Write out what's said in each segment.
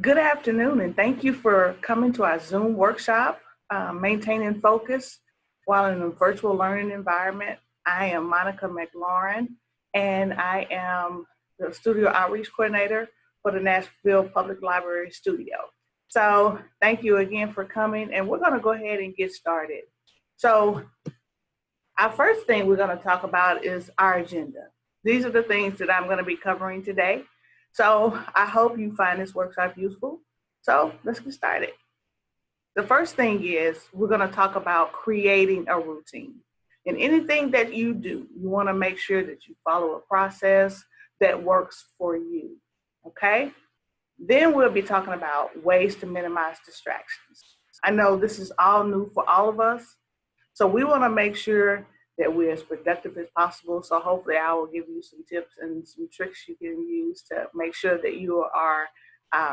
Good afternoon, and thank you for coming to our Zoom workshop, Maintaining Focus while in a virtual learning environment. I am Monica McLaurin, and I am the Studio Outreach Coordinator for the Nashville Public Library Studio. So thank you again for coming, and we're going to go ahead and get started. So our first thing we're going to talk about is our agenda. These are the things that I'm going to be covering today. So I hope you find this workshop useful. So let's get started. The first thing is we're going to talk about creating a routine. In anything that you do, you want to make sure that you follow a process that works for you, okay? Then we'll be talking about ways to minimize distractions. I know this is all new for all of us, so we want to make sure that we're as productive as possible. So hopefully I will give you some tips and some tricks you can use to make sure that you are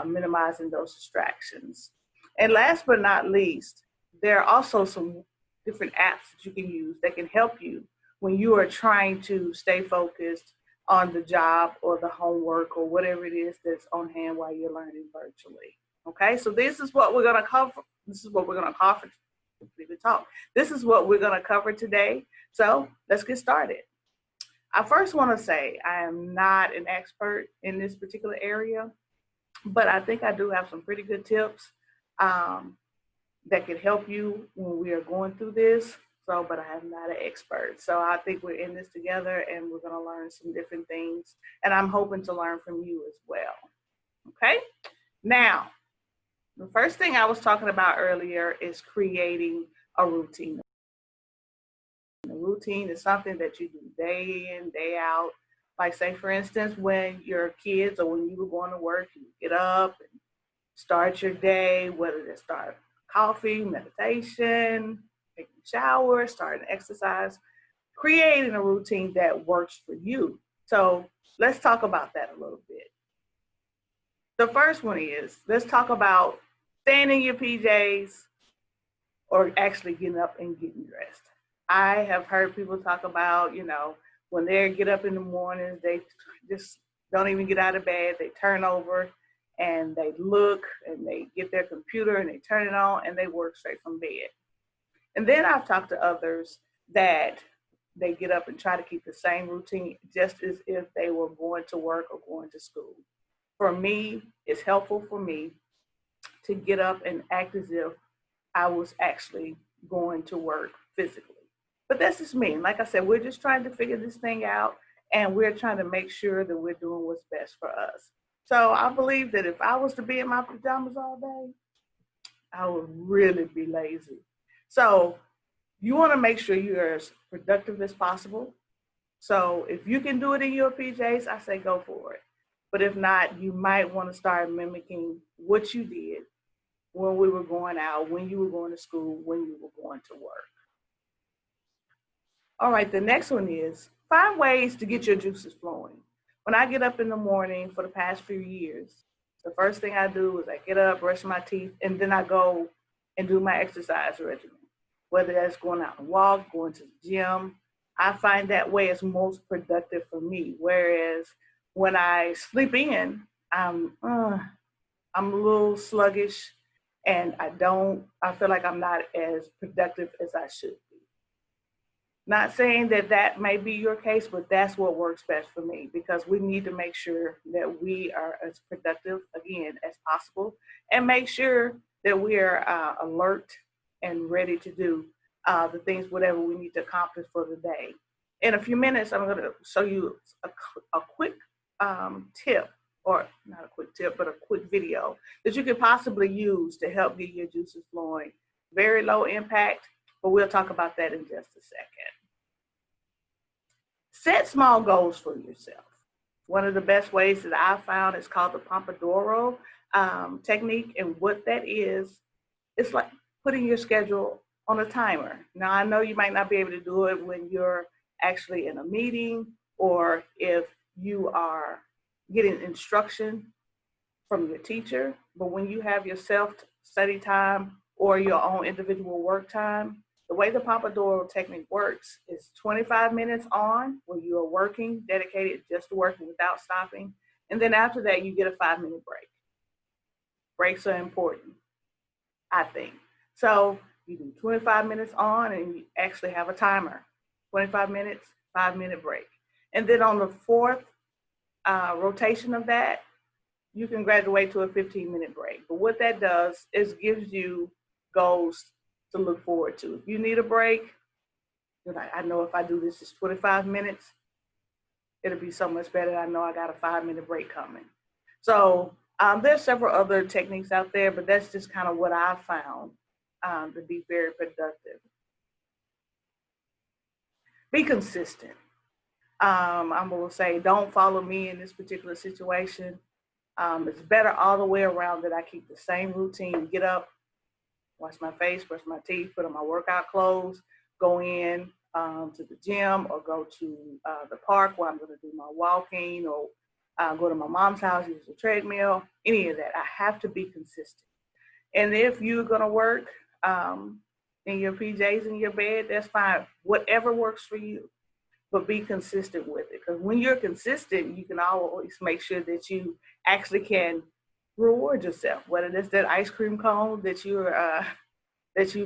minimizing those distractions. And last but not least, there are also some different apps that you can use that can help you when you are trying to stay focused on the job or the homework or whatever it is that's on hand while you're learning virtually. Okay, so this is what we're going to cover. This is what we're going to cover. This is what we're going to cover today. So let's get started. I first want to say I am not an expert in this particular area, but I think I do have some pretty good tips that can help you when we are going through this. So, but I am not an expert. So I think we're in this together and we're going to learn some different things. And I'm hoping to learn from you as well. Okay. Now, the first thing I was talking about earlier is creating a routine. A routine is something that you do day in, day out. Like say, for instance, when your kids or when you were going to work, you get up and start your day, whether they start coffee, meditation, taking a shower, starting exercise, creating a routine that works for you. So let's talk about that a little bit. The first one is, let's talk about staying in your PJs or actually getting up and getting dressed. I have heard people talk about, when they get up in the mornings, they just don't even get out of bed. They turn over and they look and they get their computer and they turn it on and they work straight from bed. And then I've talked to others that they get up and try to keep the same routine just as if they were going to work or going to school. For me, it's helpful for me to get up and act as if I was actually going to work physically. But that's just me. Like I said, we're just trying to figure this thing out and we're trying to make sure that we're doing what's best for us. So I believe that if I was to be in my pajamas all day, I would really be lazy. So you want to make sure you're as productive as possible. So if you can do it in your PJs, I say go for it. But if not, you might want to start mimicking what you did when we were going out, when you were going to school, when you were going to work. All right, the next one is find ways to get your juices flowing. When I get up in the morning for the past few years, the first thing I do is I get up, brush my teeth, and then I go and do my exercise regimen. Whether that's going out and walk, going to the gym, I find that way is most productive for me. Whereas when I sleep in, I'm a little sluggish and I feel like I'm not as productive as I should be. Not saying that that may be your case, but that's what works best for me because we need to make sure that we are as productive, again, as possible and make sure that we are alert and ready to do the things, whatever we need to accomplish for the day. In a few minutes, I'm going to show you a quick tip, or not a quick tip, but a quick video that you could possibly use to help get your juices flowing. Very low impact, but we'll talk about that in just a second. Set small goals for yourself. One of the best ways that I've found is called the Pompadouro Technique. And what that is, it's like putting your schedule on a timer. Now, I know you might not be able to do it when you're actually in a meeting or if you are getting instruction from your teacher, but when you have your self-study time or your own individual work time, the way the Pompadouro Technique works is 25 minutes on where you are working, dedicated just to working without stopping. And then after that, you get a 5-minute break. Breaks are important, I think. So you do 25 minutes on and you actually have a timer. 25 minutes, 5-minute break. And then on the fourth rotation of that, you can graduate to a 15-minute break. But what that does is gives you goals to look forward to. If you need a break, you're like, I know if I do this, it's 25 minutes, it'll be so much better. I know I got a 5-minute break coming. So there's several other techniques out there, but that's just kind of what I found to be very productive. Be consistent. I'm going to say, don't follow me in this particular situation. It's better all the way around that I keep the same routine. Get up, wash my face, brush my teeth, put on my workout clothes, go in to the gym or go to the park where I'm going to do my walking, or go to my mom's house, use the treadmill, any of that. I have to be consistent. And if you're going to work in your PJs in your bed, that's fine. Whatever works for you, but be consistent with it. Because when you're consistent, you can always make sure that you actually can reward yourself, whether it's that ice cream cone that you've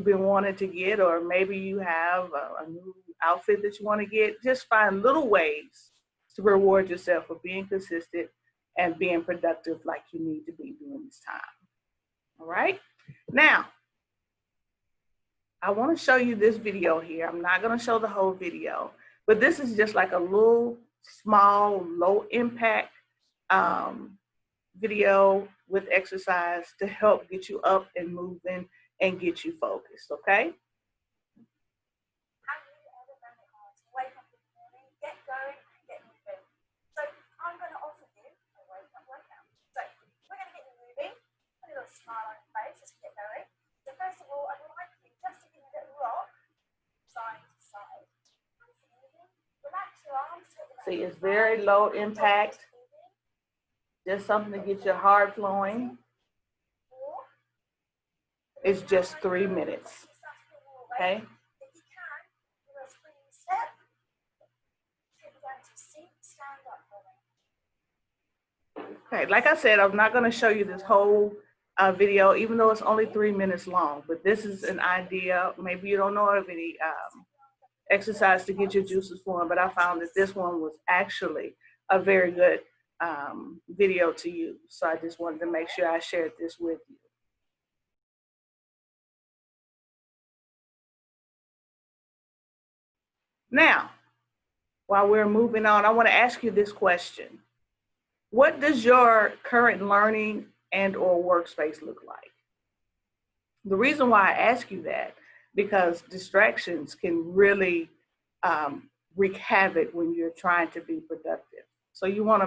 been wanting to get, or maybe you have a new outfit that you want to get. Just find little ways to reward yourself for being consistent and being productive like you need to be during this time. All right. Now, I want to show you this video here. I'm not going to show the whole video, but this is just like a little small, low impact video with exercise to help get you up and moving and get you focused, okay? Have you ever found it hard to wake up in the morning, get going, and get moving? So I'm going to offer you a wake up workout. So we're going to get you moving, put a little smile on your face as we get going. So first of all, I'd like you just to give a little rock, side to side. Relax your arms. See, it's very low impact. Just something to get your heart flowing. It's just 3 minutes, okay? Okay, like I said, I'm not going to show you this whole video, even though it's only 3 minutes long, but this is an idea. Maybe you don't know of any exercise to get your juices flowing, but I found that this one was actually a very good video to use. So I just wanted to make sure I shared this with you. Now, while we're moving on, I want to ask you this question. What does your current learning and or workspace look like? The reason why I ask you that, because distractions can really wreak havoc when you're trying to be productive. So you want to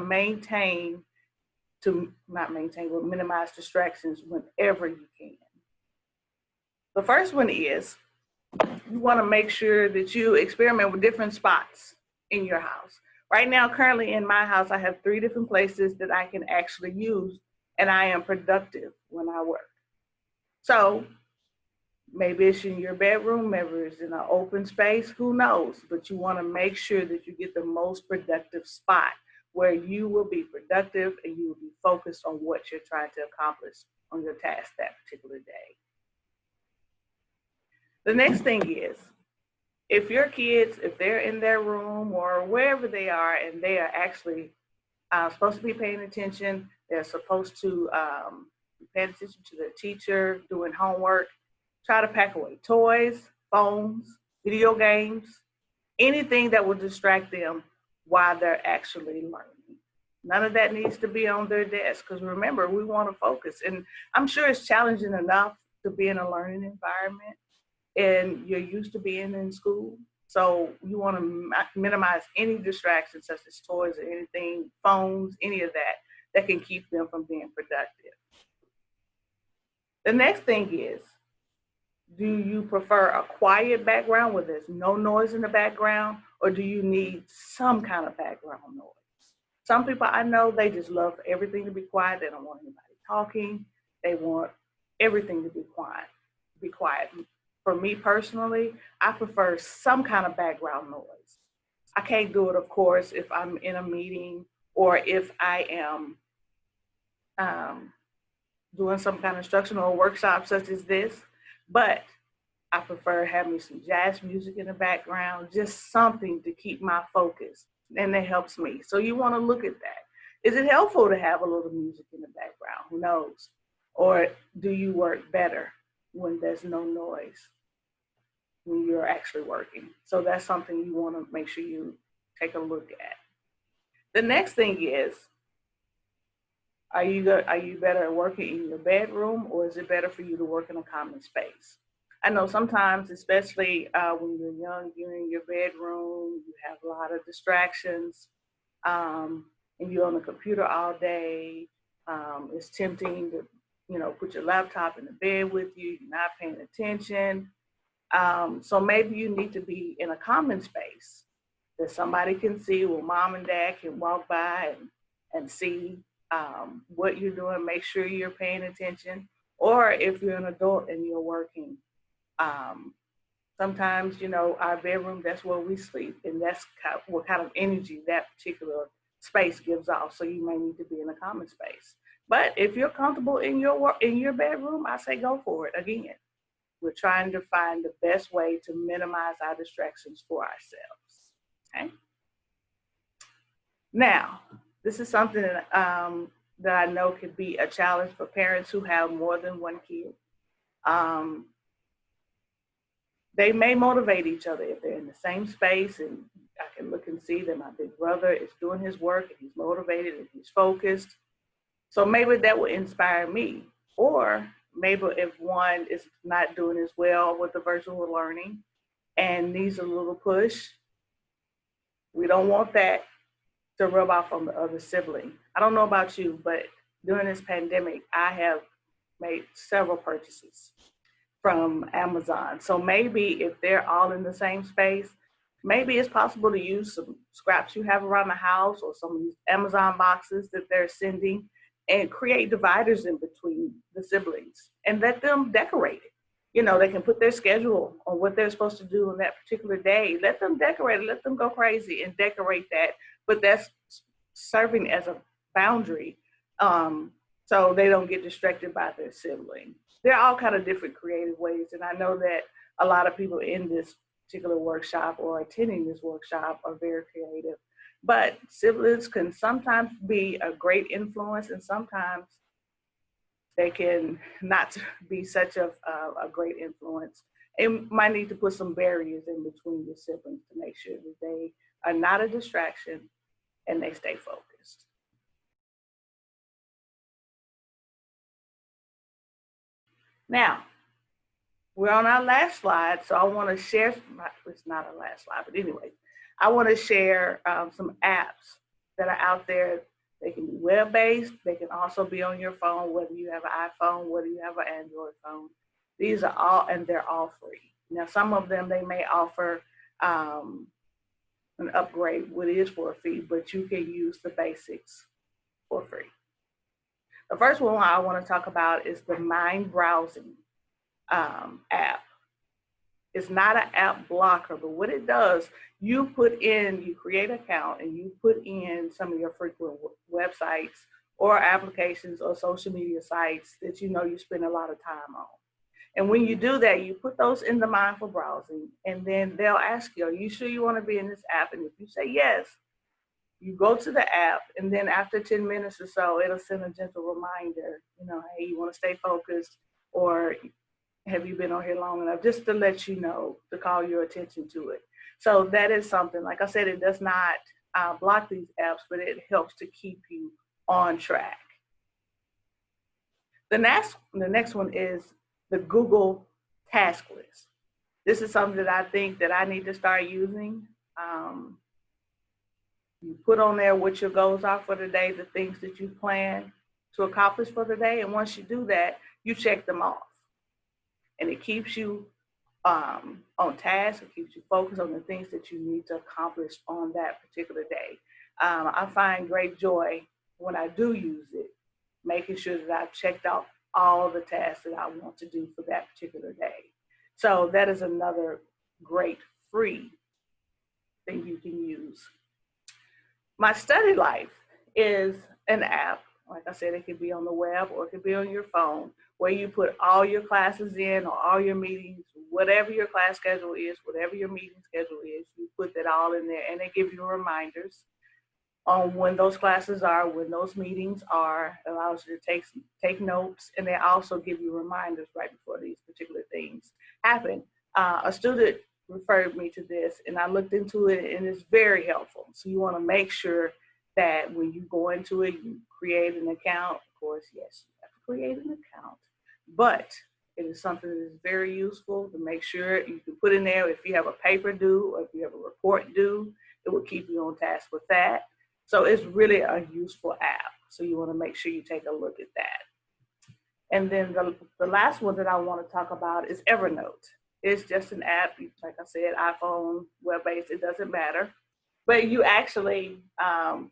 minimize distractions whenever you can. The first one is you want to make sure that you experiment with different spots in your house. Right now, currently in my house, I have 3 different places that I can actually use, and I am productive when I work. So maybe it's in your bedroom, maybe it's in an open space, who knows? But you want to make sure that you get the most productive spot where you will be productive and you will be focused on what you're trying to accomplish on your task that particular day. The next thing is, if your kids, if they're in their room or wherever they are and they are actually supposed to be paying attention, they're supposed to be paying attention to their teacher, doing homework, try to pack away toys, phones, video games, anything that will distract them while they're actually learning. None of that needs to be on their desk, because remember, we want to focus. And I'm sure it's challenging enough to be in a learning environment and you're used to being in school. So you want to minimize any distractions such as toys or anything, phones, any of that can keep them from being productive. The next thing is, do you prefer a quiet background where there's no noise in the background, or do you need some kind of background noise? Some people I know, they just love everything to be quiet. They don't want anybody talking. They want everything to be quiet. For me personally, I prefer some kind of background noise. I can't do it, of course, if I'm in a meeting or if I am doing some kind of instructional workshop such as this, but I prefer having some jazz music in the background, just something to keep my focus, and that helps me. So you want to look at that. Is it helpful to have a little music in the background? Who knows? Or do you work better when there's no noise, when you're actually working? So that's something you want to make sure you take a look at. The next thing is, are you better at working in your bedroom, or is it better for you to work in a common space? I know sometimes, especially when you're young, you're in your bedroom, you have a lot of distractions, and you're on the computer all day. It's tempting to, put your laptop in the bed with you. You're not paying attention. So maybe you need to be in a common space that somebody can see, where mom and dad can walk by and see what you're doing, make sure you're paying attention. Or if you're an adult and you're working, sometimes, our bedroom, that's where we sleep, and that's what kind of energy that particular space gives off. So you may need to be in a common space. But if you're comfortable in your bedroom, I say go for it. Again, we're trying to find the best way to minimize our distractions for ourselves. Okay. Now, this is something that I know could be a challenge for parents who have more than one kid. They may motivate each other if they're in the same space, and I can look and see that my big brother is doing his work and he's motivated and he's focused. So maybe that would inspire me. Or maybe if one is not doing as well with the virtual learning and needs a little push, we don't want that to rub off on the other sibling. I don't know about you, but during this pandemic, I have made several purchases from Amazon. So maybe if they're all in the same space, maybe it's possible to use some scraps you have around the house or some of these Amazon boxes that they're sending and create dividers in between the siblings and let them decorate it. They can put their schedule on what they're supposed to do on that particular day. Let them decorate it, let them go crazy and decorate that. But that's serving as a boundary, so they don't get distracted by their sibling. There are all kind of different creative ways, and I know that a lot of people in this particular workshop or attending this workshop are very creative. But siblings can sometimes be a great influence, and sometimes they can not be such a great influence. You might need to put some barriers in between your siblings to make sure that they are not a distraction and they stay focused. Now, we're on our last slide, so I want to share, it's not our last slide, but anyway, I want to share some apps that are out there. They can be web-based. They can also be on your phone, whether you have an iPhone, whether you have an Android phone. These are all, and they're all free. Now, some of them, they may offer an upgrade, what is for a fee, but you can use the basics for free. The first one I want to talk about is the Mind Browsing app. It's not an app blocker, but what it does, you create an account and you put in some of your frequent websites or applications or social media sites that you spend a lot of time on. And when you do that, you put those in the mindful browsing, and then they'll ask you, are you sure you want to be in this app? And if you say yes, you go to the app, and then after 10 minutes or so, it'll send a gentle reminder, hey, you want to stay focused, or have you been on here long enough, just to let you know, to call your attention to it. So that is something, like I said, it does not block these apps, but it helps to keep you on track. The next one is the Google Task List. This is something that I think that I need to start using. You put on there what your goals are for the day, the things that you plan to accomplish for the day, and once you do that, you check them off. And it keeps you on task. It keeps you focused on the things that you need to accomplish on that particular day. I find great joy when I do use it, making sure that I've checked off all the tasks that I want to do for that particular day. So that is another great free thing you can use. My Study Life is an app Like I said, it could be on the web or it could be on your phone, where you put all your classes in or all your meetings, whatever your class schedule is, whatever your meeting schedule is, you put that all in there, and they give you reminders on when those classes are, when those meetings are, allows you to take notes, and they also give you reminders right before these particular things happen. A student referred me to this, and I looked into it, and it's very helpful. So you want to make sure that when you go into it, you create an account. Of course, yes, you have to create an account, but it is something that is very useful to make sure you can put in there if you have a paper due or if you have a report due, it will keep you on task with that. So it's really a useful app. So you want to make sure you take a look at that. And then the last one that I want to talk about is Evernote. It's just an app, like I said, iPhone, web-based, it doesn't matter. But you actually,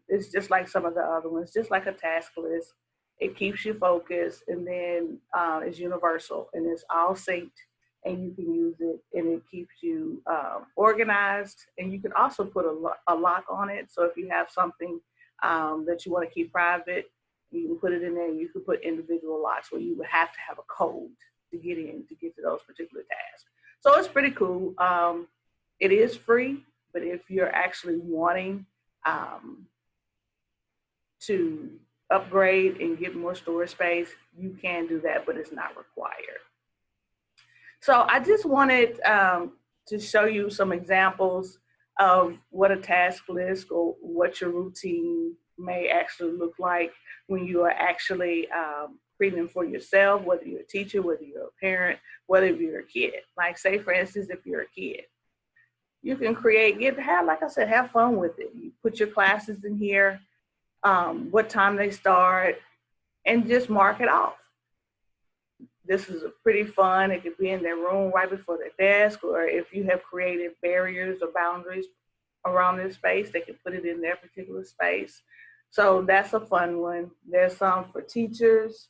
it's just like some of the other ones, just like a task list. It keeps you focused, and then it's universal, and it's all synced, and you can use it, and it keeps you organized. And you can also put a lock on it. So if you have something that you want to keep private, you can put it in there, and you can put individual locks where you would have to have a code to get in to get to those particular tasks. So it's pretty cool. It is free, but if you're actually wanting to upgrade and get more storage space, you can do that, but it's not required. So I just wanted to show you some examples of what a task list or what your routine may actually look like when you are actually creating for yourself, whether you're a teacher, whether you're a parent, whether you're a kid. Like say, for instance, if you're a kid, you can create, like I said, have fun with it. You put your classes in here, what time they start, and just mark it off. This is pretty fun. It could be in their room right before their desk, or if you have created barriers or boundaries around their space, they can put it in their particular space. So that's a fun one. There's some for teachers,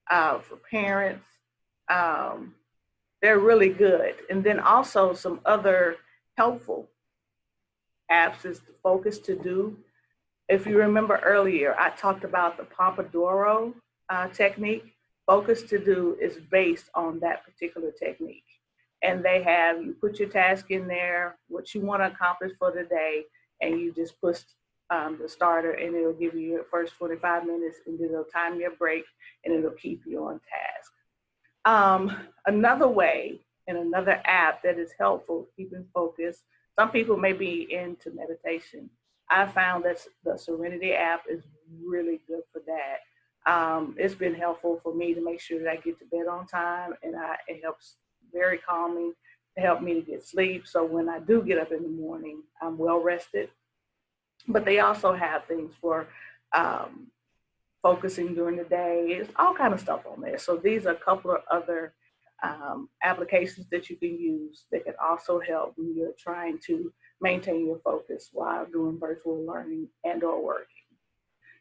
for parents. They're really good. And then also some other helpful apps is the Focus To Do. If you remember earlier, I talked about the Pompadouro technique. Focus To Do is based on that particular technique. And they have, you put your task in there, what you want to accomplish for the day, and you just push the starter, and it'll give you your first 25 minutes, and then it'll time your break, and it'll keep you on task. Another way and another app that is helpful keeping focus, some people may be into meditation. I found that the Serenity app is really good for that. It's been helpful for me to make sure that I get to bed on time, and it helps very calming to help me to get sleep. So when I do get up in the morning, I'm well rested. But they also have things for focusing during the day. It's all kind of stuff on there. So these are a couple of other applications that you can use that can also help when you're trying to maintain your focus while doing virtual learning and or working.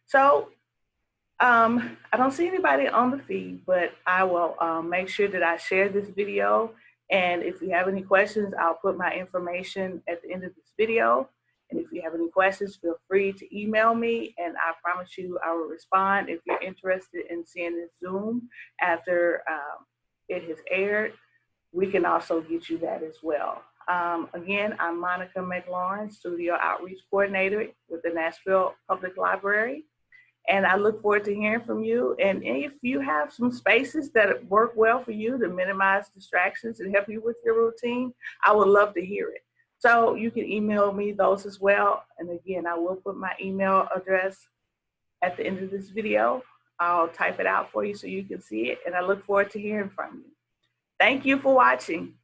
So I don't see anybody on the feed, but I will make sure that I share this video. And if you have any questions, I'll put my information at the end of this video. And if you have any questions, feel free to email me, and I promise you I will respond. If you're interested in seeing this Zoom after it has aired, we can also get you that as well. Again, I'm Monica McLaurin, Studio Outreach Coordinator with the Nashville Public Library. And I look forward to hearing from you. And if you have some spaces that work well for you to minimize distractions and help you with your routine, I would love to hear it. So you can email me those as well. And again, I will put my email address at the end of this video. I'll type it out for you so you can see it. And I look forward to hearing from you. Thank you for watching.